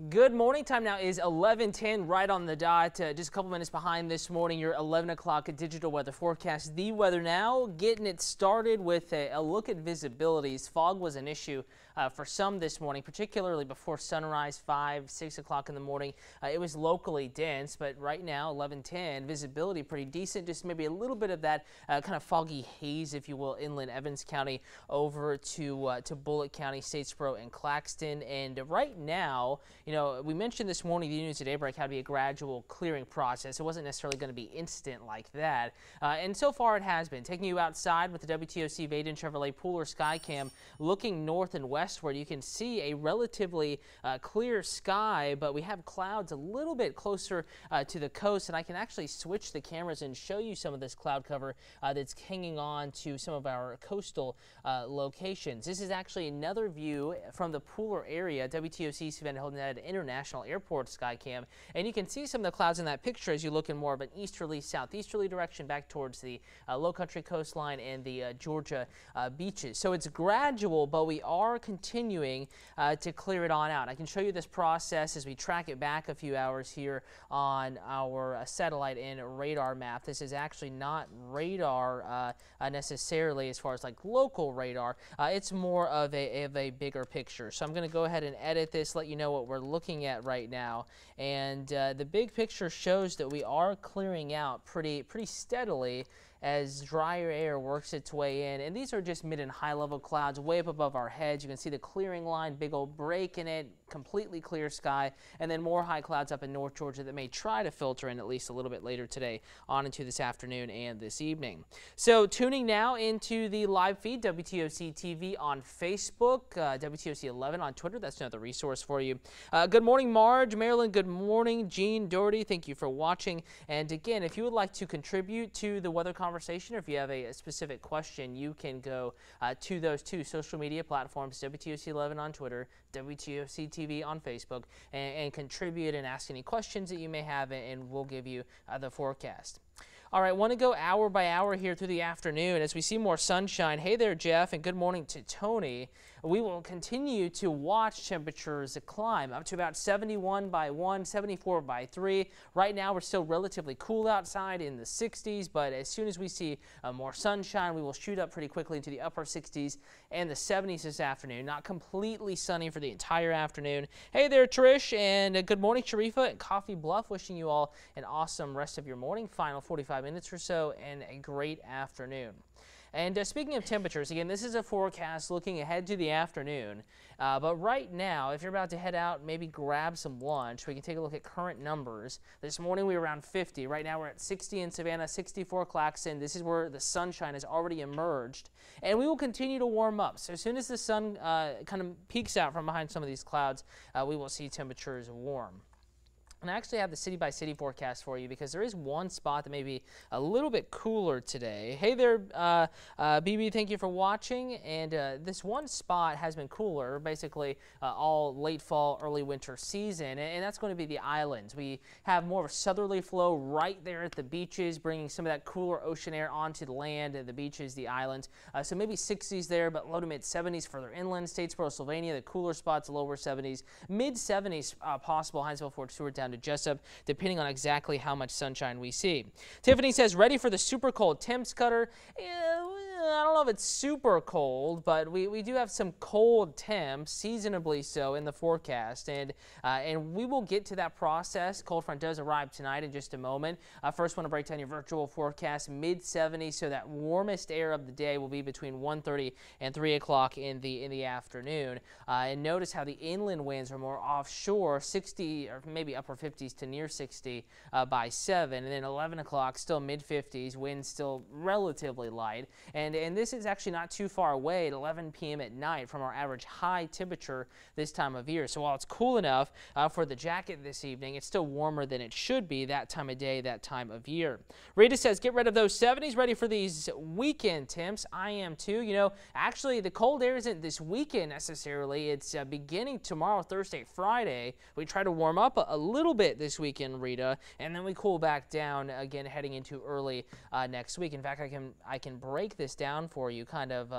Good morning. Time now is 11:10, right on the dot. Just a couple minutes behind this morning, your 11 o'clock digital weather forecast. The weather now, getting it started with a look at visibilities. Fog was an issue for some this morning, particularly before sunrise, 5, 6 o'clock in the morning. It was locally dense, but right now, 11:10, visibility pretty decent. Just maybe a little bit of that kind of foggy haze, if you will, inland Evans County over to Bullitt County, Statesboro, and Claxton. And right now, you know, we mentioned this morning, the News at Daybreak had to be a gradual clearing process. It wasn't necessarily going to be instant like that. And so far it has been. Taking you outside with the WTOC-Vaden Chevrolet Pooler Skycam, looking north and westward, you can see a relatively clear sky, but we have clouds a little bit closer to the coast. And I can actually switch the cameras and show you some of this cloud cover that's hanging on to some of our coastal locations. This is actually another view from the Pooler area, WTOC Savannah holding that International Airport Skycam, and you can see some of the clouds in that picture as you look in more of an easterly, southeasterly direction back towards the low country coastline and the Georgia beaches. So it's gradual, but we are continuing to clear it on out. I can show you this process as we track it back a few hours here on our satellite and radar map. This is actually not radar necessarily as far as like local radar. It's more of a bigger picture. So I'm going to go ahead and edit this, let you know what we're looking at right now, and the big picture shows that we are clearing out pretty steadily as drier air works its way in. And these are just mid and high level clouds way up above our heads. You can see the clearing line, big old break in it, completely clear sky, and then more high clouds up in North Georgia that may try to filter in at least a little bit later today on into this afternoon and this evening. So tuning now into the live feed, WTOC TV on Facebook, WTOC 11 on Twitter. That's another resource for you. Good morning, Marge, Marilyn. Good morning, Jean, Doherty. Thank you for watching. And again, if you would like to contribute to the weather conversation, or if you have a specific question, you can go to those two social media platforms, WTOC 11 on Twitter, WTOC TV on Facebook, and contribute and ask any questions that you may have, and we'll give you the forecast. All right, want to go hour by hour here through the afternoon as we see more sunshine. Hey there, Jeff, and good morning to Tony. We will continue to watch temperatures climb up to about 71 by 1, 74 by 3. Right now, we're still relatively cool outside in the 60s, but as soon as we see more sunshine, we will shoot up pretty quickly into the upper 60s and the 70s this afternoon. Not completely sunny for the entire afternoon. Hey there, Trish, and good morning, Sharifa at Coffee Bluff. Wishing you all an awesome rest of your morning, final 45 minutes or so, and a great afternoon. And speaking of temperatures, again, this is a forecast looking ahead to the afternoon. But right now, if you're about to head out, maybe grab some lunch. We can take a look at current numbers. This morning we were around 50. Right now we're at 60 in Savannah, 64 Claxton. This is where the sunshine has already emerged. And we will continue to warm up. So as soon as the sun kind of peeks out from behind some of these clouds, we will see temperatures warm. And I actually have the city-by-city forecast for you because there is one spot that may be a little bit cooler today. Hey there, BB, thank you for watching. And this one spot has been cooler, basically all late fall, early winter season, and that's going to be the islands. We have more of a southerly flow right there at the beaches, bringing some of that cooler ocean air onto the land and the beaches, the islands. So maybe 60s there, but low to mid 70s further inland. Statesboro, Sylvania, the cooler spots, lower 70s, mid 70s possible. Hinesville, Fort Stewart, down to Jessup, depending on exactly how much sunshine we see. Tiffany says, ready for the super cold temps, Cutter. I don't know if it's super cold, but we do have some cold temps, seasonably so, in the forecast, and we will get to that process. Cold front does arrive tonight in just a moment. First, want to break down your virtual forecast, mid 70s, so that warmest air of the day will be between 1:30 and 3 o'clock in the afternoon. And notice how the inland winds are more offshore, 60 or maybe upper 50s to near 60 by 7, and then 11 o'clock still mid 50s, winds still relatively light, and this is actually not too far away at 11 p.m. at night from our average high temperature this time of year. So while it's cool enough for the jacket this evening, it's still warmer than it should be that time of day, that time of year. Rita says, get rid of those 70s, ready for these weekend temps. I am too. You know, actually the cold air isn't this weekend necessarily. It's beginning tomorrow, Thursday, Friday. We try to warm up a little bit this weekend, Rita, and then we cool back down again heading into early next week. In fact, I can break this down for you kind of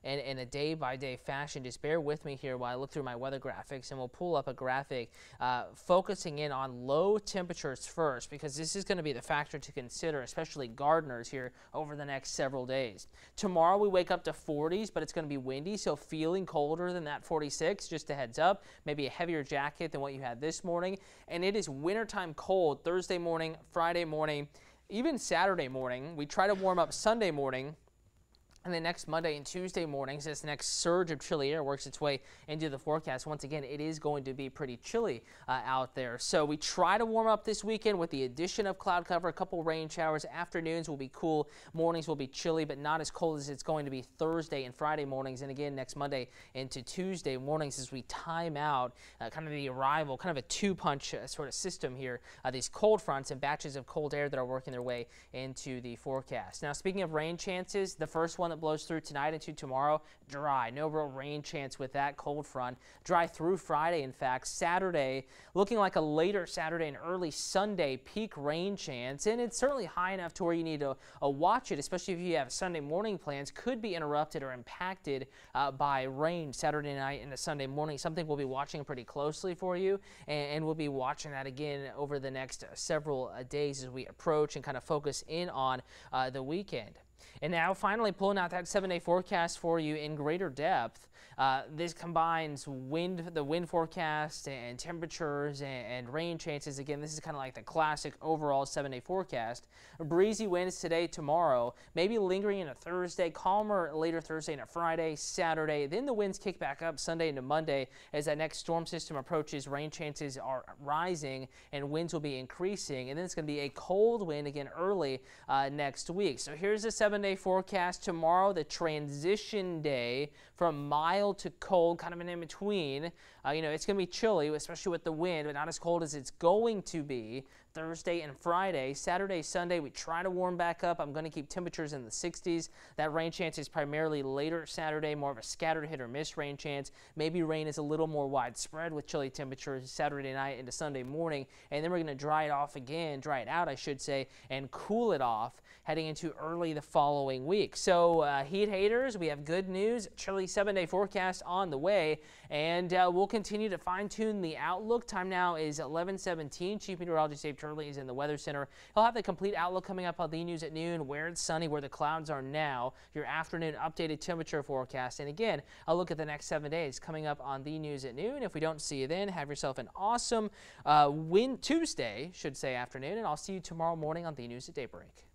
in a day-by-day fashion. Just bear with me here while I look through my weather graphics, and we'll pull up a graphic focusing in on low temperatures first, because this is going to be the factor to consider, especially gardeners here over the next several days. Tomorrow we wake up to 40s, but it's going to be windy, so feeling colder than that 46, just a heads up. Maybe a heavier jacket than what you had this morning. And it is wintertime cold Thursday morning, Friday morning, even Saturday morning. We try to warm up Sunday morning. And then next Monday and Tuesday mornings, this next surge of chilly air works its way into the forecast. Once again, it is going to be pretty chilly out there. So we try to warm up this weekend with the addition of cloud cover, a couple rain showers. Afternoons will be cool. Mornings will be chilly, but not as cold as it's going to be Thursday and Friday mornings. And again, next Monday into Tuesday mornings as we time out kind of the arrival, kind of a two-punch sort of system here. These cold fronts and batches of cold air that are working their way into the forecast. Now, speaking of rain chances, the first one that blows through tonight into tomorrow, dry. No real rain chance with that cold front. Dry through Friday, in fact. Saturday, looking like a later Saturday and early Sunday peak rain chance, and it's certainly high enough to where you need to watch it, especially if you have Sunday morning plans. Could be interrupted or impacted by rain Saturday night into Sunday morning. Something we'll be watching pretty closely for you, and we'll be watching that again over the next several days as we approach and kind of focus in on the weekend. And now finally pulling out that 7-day forecast for you in greater depth. This combines the wind forecast and temperatures and rain chances. Again, this is kind of like the classic overall 7-day forecast. Breezy winds today, tomorrow, maybe lingering into Thursday, calmer later Thursday into Friday, Saturday. Then the winds kick back up Sunday into Monday as that next storm system approaches. Rain chances are rising and winds will be increasing. And then it's going to be a cold wind again early next week. So here's the 7-day forecast. Tomorrow, the transition day from mild to cold, kind of an in-between. It's going to be chilly, especially with the wind, but not as cold as it's going to be Thursday and Friday. Saturday, Sunday, we try to warm back up. I'm going to keep temperatures in the 60s. That rain chance is primarily later Saturday, more of a scattered hit or miss rain chance. Maybe rain is a little more widespread with chilly temperatures Saturday night into Sunday morning. And then we're going to dry it out, I should say, and cool it off heading into early the following week. So heat haters, we have good news. Chilly 7-day forecast on the way, and we'll continue to fine-tune the outlook. Time now is 11:17. Chief Meteorologist Dave Turley is in the Weather Center. He'll have the complete outlook coming up on the news at noon, where it's sunny, where the clouds are now, your afternoon updated temperature forecast. And again, a look at the next 7 days coming up on the news at noon. If we don't see you then, have yourself an awesome Tuesday, should say, afternoon, and I'll see you tomorrow morning on the news at daybreak.